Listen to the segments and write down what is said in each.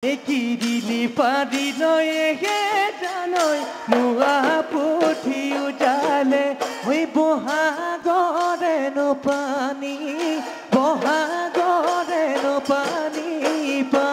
Ekidili padinoye getanoi mua puthi ujale oi bohagore no pani pa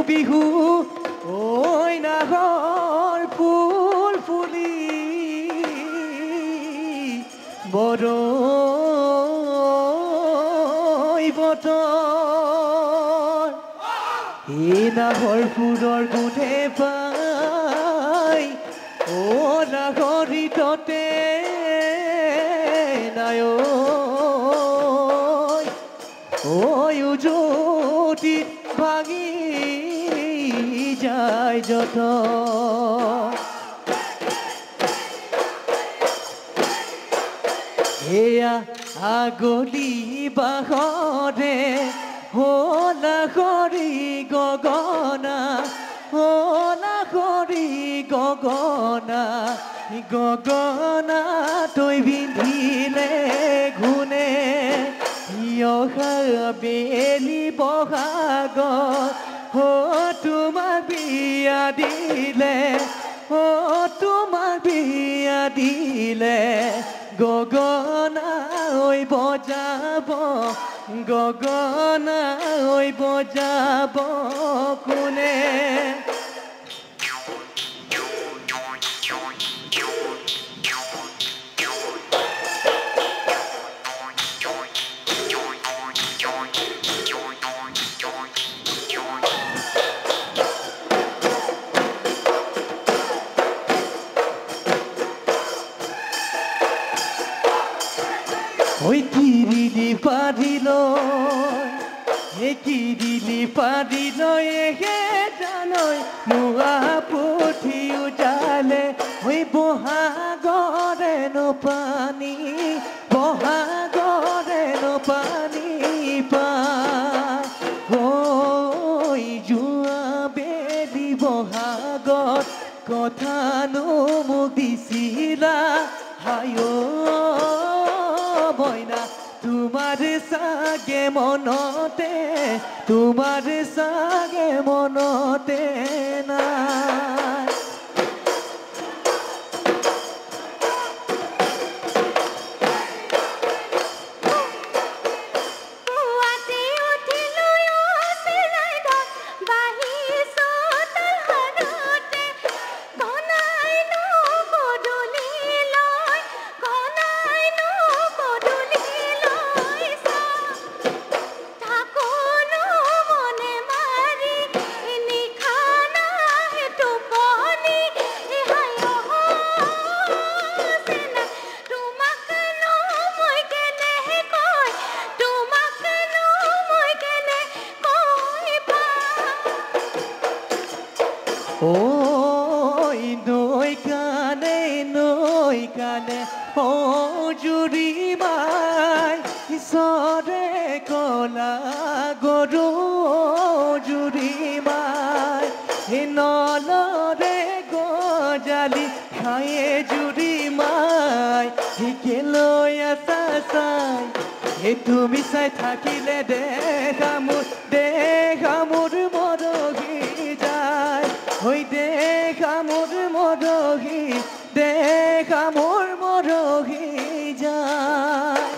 bihu oi nahor phul phuli boroi botor e nahor phulor gune pai o nahori tote nayo oi ujoti bagi jai joto eya agoli bahore hola hori gogona toi bindile gune yoha beli bohagot তোমাক বিয়া দিলে গগনা ঐ বজাব কোনে oi kirili padiloi he janoi mua puthi ujale oi bohagore no pani pa oi jua beli bohagot kotha no mudisila hayo boina তোমার সাগে মনতে না Tupor নয়নে ও জুৰি মাই ঈশ্বৰে কলা গৰু জুৰি মাই নলৰে গজালি খায়ে জুৰি মাই কেলৈ আছা চাই তুমি চাই থাকিলে দেখা মোৰ মৰহি যায় হৈ দেখা মোৰ মৰহি দেখা মোৰ মৰহি যায়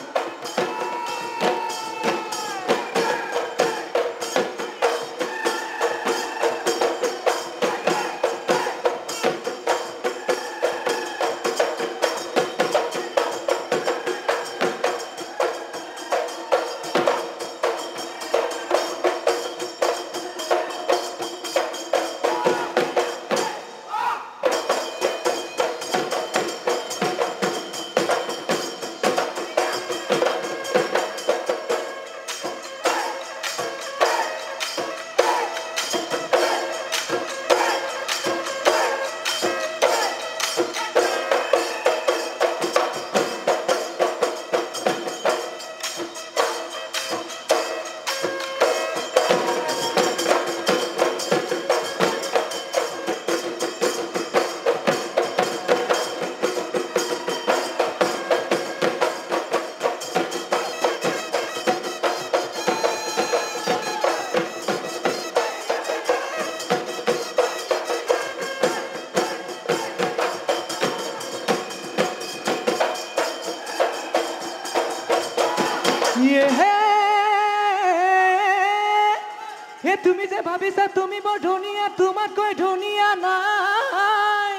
তুমি যে ভাবিছা তুমি বৰ ধুনীয়া তোমাতকৈ ধুনীয়া নাই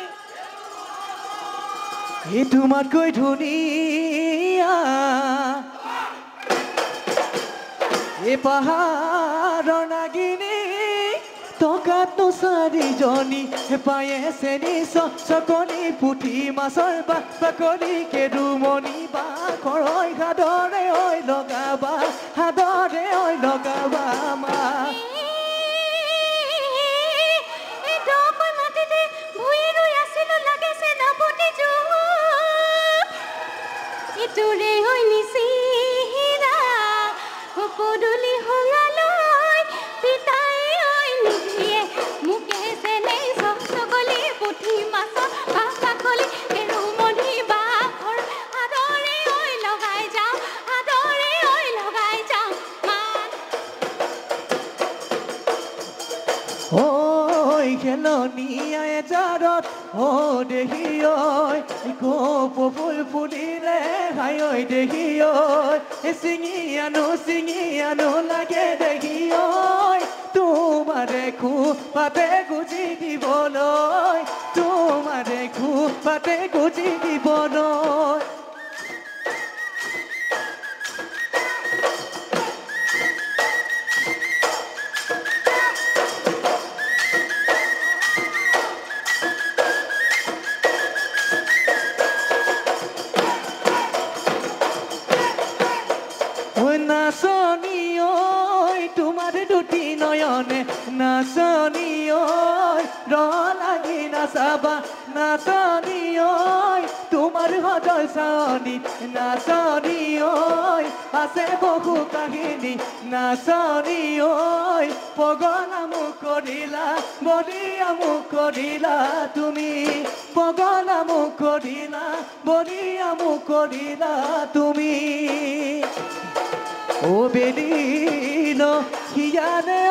তোমাতকৈ ধুনীয়া পাহাৰৰ নাগিনী টকাত চাৰিজনী পায়ে চেনি চকনি পুঠি মাছৰ বাকলি কেৰুমণি বা খৰৈ সাদৰে ঐ লগাবা সাদৰে ঐ লগাবা মা তোৰে হৈ নিচিৰা পদূলি হঙালৈ পিতাই হৈ নিধিয়ে মোকে চেনে চকলি পুঠি মাছৰ বাকলি কেৰুমণি বাখৰ আদৰে হৈ লগাই যাওঁ আদৰে হৈ লগাই যাওঁ ঐ খেলনীয়াই জাৰত ও দেহি ঐ গোপ ফুল ফুলিলে হাই ঐ দেহি ঐ চিঙি আনো লাগে দেহি ঐ তোমাৰে পাতে গুজি দিবলৈ তোমাৰে পাতে গুজি দিবলৈ নাচনি ঐ তোমাৰ দুটি নয়নে নাচনি ঐ লাগি নাচাবা নাচনি ঐ তোমাৰ সদয় চাৱনি নাচনি ঐ আছে বহু কাহিনী নাচনি ঐ পগলা মোক কৰিলা বলিয়া মোক কৰিলা তুমি পগলা মোক কৰিলা বলিয়া মোক কৰিলা তুমি ও বেলিলো হিয়ানে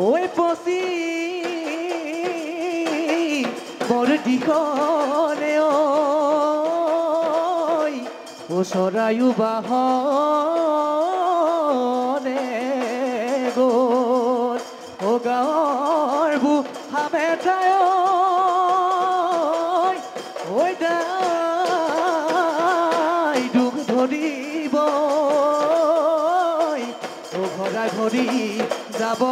ঐ পচি বৰ দীঘলে ঐ চৰায়ু বাহনে গ'ল গাঁৱৰ বুঢ়ামেঠাই ঐ দাই দুখ ধৰিব ঘৰা ঘৰি যাব